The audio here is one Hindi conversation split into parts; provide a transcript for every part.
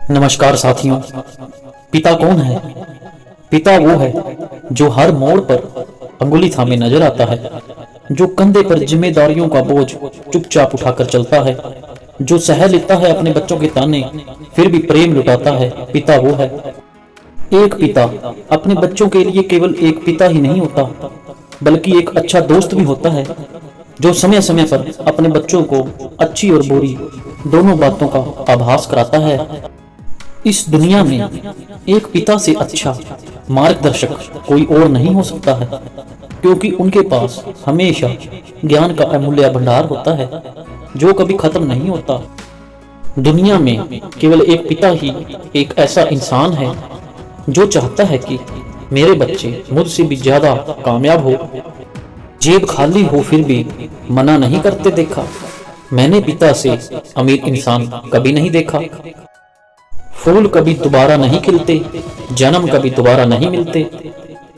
नमस्कार साथियों। पिता कौन है? पिता वो है जो हर मोड़ पर अंगुली थामे नजर आता है, जो कंधे पर जिम्मेदारियों का बोझ चुपचाप उठाकर चलता है, जो सह लेता है अपने बच्चों के ताने फिर भी प्रेम लुटाता है। पिता वो है। एक पिता अपने बच्चों के लिए केवल एक पिता ही नहीं होता, बल्कि एक अच्छा दोस्त भी होता है, जो समय समय पर अपने बच्चों को अच्छी और बुरी दोनों बातों का आभास कराता है। इस दुनिया में एक पिता से अच्छा मार्गदर्शक कोई और नहीं हो सकता है, क्योंकि उनके पास हमेशा ज्ञान का अमूल्य भंडार होता है जो कभी खत्म नहीं होता। दुनिया में केवल एक पिता ही एक ऐसा इंसान है जो चाहता है कि मेरे बच्चे मुझसे भी ज्यादा कामयाब हो। जेब खाली हो फिर भी मना नहीं करते देखा। मैंने पिता से अमीर इंसान कभी नहीं देखा। फूल कभी दोबारा नहीं खिलते, जन्म कभी दोबारा नहीं मिलते।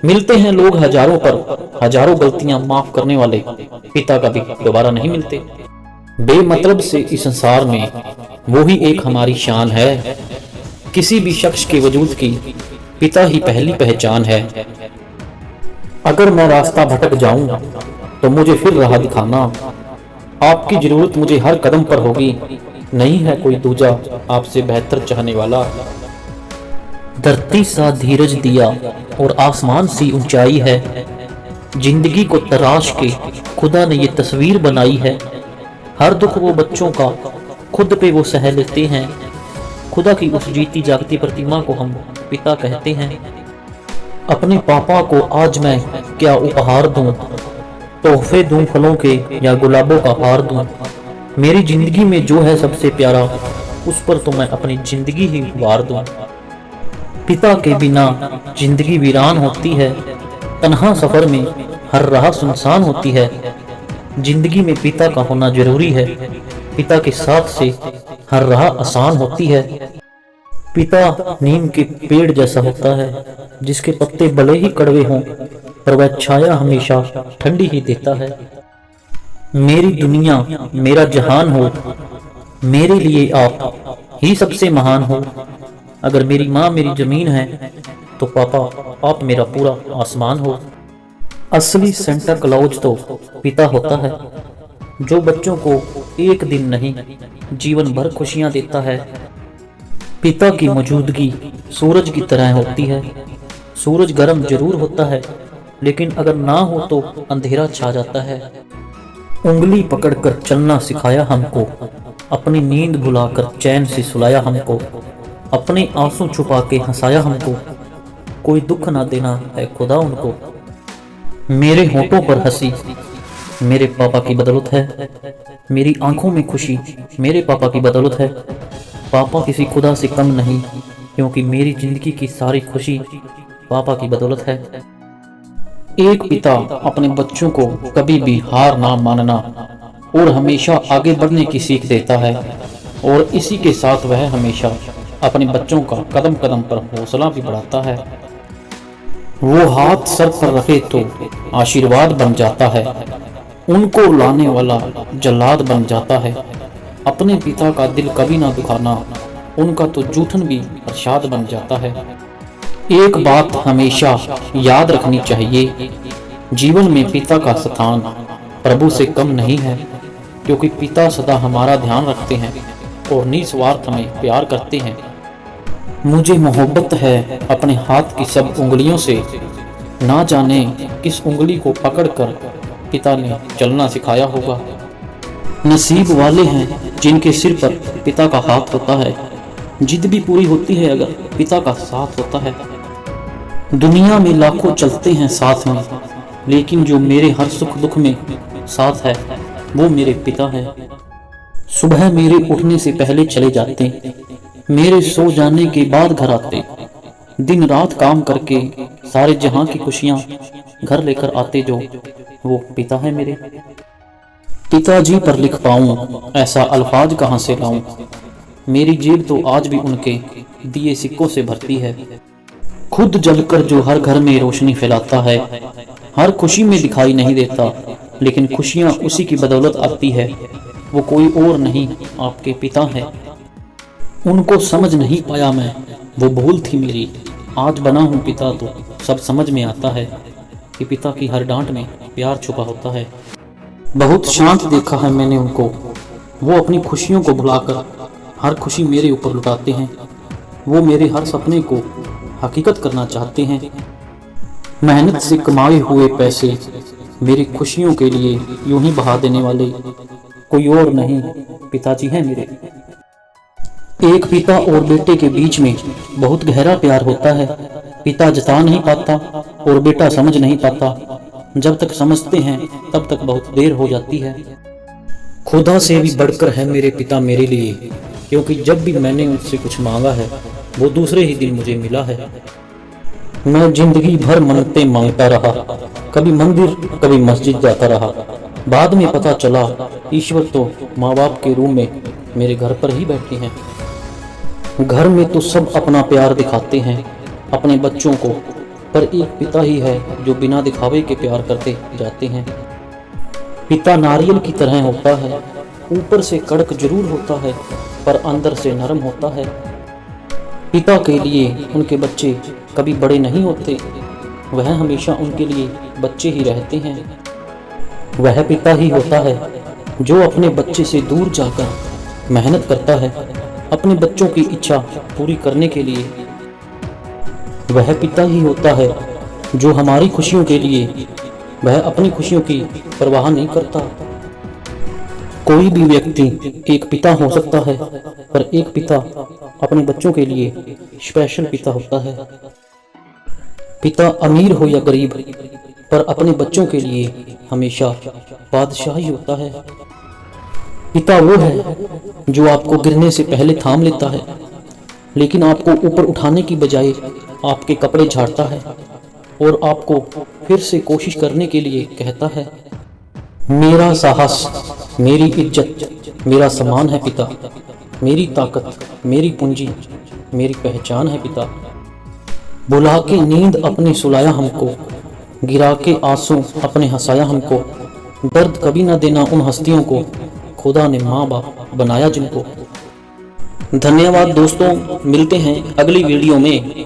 मिलते हैं लोग हजारों पर, हजारों गलतियां माफ करने वाले पिता कभी दोबारा नहीं मिलते। बेमतलब से इस संसार में वो ही एक हमारी शान है। किसी भी शख्स के वजूद की पिता ही पहली पहचान है। अगर मैं रास्ता भटक जाऊं तो मुझे फिर राह दिखाना। आपकी जरूरत मुझे हर कदम पर होगी, नहीं है कोई दूजा आपसे बेहतर चाहने वाला। धरती सा धीरज दिया और आसमान सी ऊंचाई है। जिंदगी को तराश के खुदा ने ये तस्वीर बनाई है। हर दुख वो बच्चों का खुद पे वो सह लेते हैं। खुदा की उस जीती जागती प्रतिमा को हम पिता कहते हैं। अपने पापा को आज मैं क्या उपहार दूं? तोहफे दूं फलों के या गुलाबों का हार दूं? मेरी जिंदगी में जो है सबसे प्यारा, उस पर तो मैं अपनी जिंदगी ही वार दूं। पिता के बिना जिंदगी वीरान होती है। तन्हा सफर में हर राह सुनसान होती है। जिंदगी में पिता का होना जरूरी है। पिता के साथ से हर राह आसान होती है। पिता नीम के पेड़ जैसा होता है, जिसके पत्ते भले ही कड़वे हों पर वह छाया हमेशा ठंडी ही देता है। मेरी दुनिया मेरा जहान हो, मेरे लिए आप ही सबसे महान हो। अगर मेरी माँ मेरी जमीन है तो पापा आप मेरा पूरा आसमान हो। असली सेंटा क्लॉज तो पिता होता है, जो बच्चों को एक दिन नहीं जीवन भर खुशियां देता है। पिता की मौजूदगी सूरज की तरह होती है। सूरज गर्म जरूर होता है, लेकिन अगर ना हो तो अंधेरा छा जाता है। उंगली पकड़कर चलना सिखाया हमको, अपनी नींद भुलाकर चैन से सुलाया हमको, अपने आंसू छुपा के हंसाया हमको। कोई दुख ना देना है खुदा उनको। मेरे होठों पर हंसी मेरे पापा की बदौलत है। मेरी आंखों में खुशी मेरे पापा की बदौलत है। पापा किसी खुदा से कम नहीं, क्योंकि मेरी जिंदगी की सारी खुशी पापा की बदौलत है। एक पिता अपने बच्चों को कभी भी हार ना मानना और हमेशा आगे बढ़ने की सीख देता है, और इसी के साथ वह हमेशा अपने बच्चों का कदम कदम पर हौसला भी बढ़ाता है। वो हाथ सर पर रखे तो आशीर्वाद बन जाता है, उनको लाने वाला जल्लाद बन जाता है। अपने पिता का दिल कभी ना दुखाना, उनका तो जूठन भी प्रसाद बन जाता है। एक बात हमेशा याद रखनी चाहिए, जीवन में पिता का स्थान प्रभु से कम नहीं है, क्योंकि पिता सदा हमारा ध्यान रखते हैं और निस्वार्थ में प्यार करते हैं। मुझे मोहब्बत है अपने हाथ की सब उंगलियों से, ना जाने किस उंगली को पकड़कर पिता ने चलना सिखाया होगा। नसीब वाले हैं जिनके सिर पर पिता का हाथ होता है। जिद भी पूरी होती है अगर पिता का साथ होता है। दुनिया में लाखों चलते हैं साथ में, लेकिन जो मेरे हर सुख दुख में साथ है वो मेरे पिता है। सुबह मेरे उठने से पहले चले जाते, मेरे सो जाने के बाद घर आते। दिन रात काम करके सारे जहां की खुशियां घर लेकर आते, जो वो पिता है मेरे। पिताजी पर लिख पाऊं ऐसा अल्फाज कहां से लाऊं। मेरी जेब तो आज भी उनके दिए सिक्कों से भरती है। खुद जलकर जो हर घर में रोशनी फैलाता है, हर खुशी में दिखाई नहीं देता, लेकिन खुशियां उसी की बदौलत आती है। वो कोई और नहीं आपके पिता है। उनको समझ नहीं पाया मैं, वो भूल थी मेरी। आज बना हूँ पिता तो सब समझ में आता है कि पिता की हर डांट में प्यार छुपा होता है। बहुत शांत देखा है मैंने उनको, वो अपनी खुशियों को भुलाकर हर खुशी मेरे ऊपर लुटाते हैं। वो मेरे हर सपने को हकीकत करना चाहते हैं। मेहनत से कमाए हुए पैसे मेरी खुशियों के लिए यूं ही बहा देने वाले कोई और नहीं, पिताजी हैं मेरे। एक पिता और बेटे के बीच में बहुत गहरा प्यार होता है। पिता जता नहीं पाता और बेटा समझ नहीं पाता। जब तक समझते हैं तब तक बहुत देर हो जाती है। खुदा से भी बढ़कर है मेरे पिता मेरे लिए, क्योंकि जब भी मैंने उनसे कुछ मांगा है वो दूसरे ही दिन मुझे मिला है। मैं जिंदगी भर मन्नतें मांगता रहा, कभी मंदिर कभी मस्जिद जाता रहा। बाद में पता चला ईश्वर तो माँ बाप के रूम में मेरे घर पर ही बैठे हैं। घर में तो सब अपना प्यार दिखाते हैं अपने बच्चों को, पर एक पिता ही है जो बिना दिखावे के प्यार करते जाते हैं। पिता नारियल की तरह होता है, ऊपर से कड़क जरूर होता है पर अंदर से नरम होता है। पिता के लिए उनके बच्चे कभी बड़े नहीं होते, वह हमेशा उनके लिए बच्चे ही रहते हैं। वह पिता ही होता है जो अपने बच्चे से दूर जाकर मेहनत करता है अपने बच्चों की इच्छा पूरी करने के लिए। वह पिता ही होता है जो हमारी खुशियों के लिए वह अपनी खुशियों की परवाह नहीं करता। कोई भी व्यक्ति एक पिता हो सकता है, पर एक पिता अपने बच्चों के लिए स्पेशल पिता होता है। पिता अमीर हो या गरीब, पर अपने बच्चों के लिए हमेशा बादशाह ही होता है। पिता वो है जो आपको गिरने से पहले थाम लेता है, लेकिन आपको ऊपर उठाने की बजाय आपके कपड़े झाड़ता है और आपको फिर से कोशिश करने के लिए कहता है। मेरा साहस, मेरी इज्जत, मेरा सम्मान है पिता। मेरी ताकत, मेरी पूंजी, मेरी पहचान है पिता। बुला के नींद अपने सुलाया हमको, गिरा के आंसू अपने हंसाया हमको। दर्द कभी ना देना उन हस्तियों को, खुदा ने माँ बाप बनाया जिनको। धन्यवाद दोस्तों, मिलते हैं अगली वीडियो में।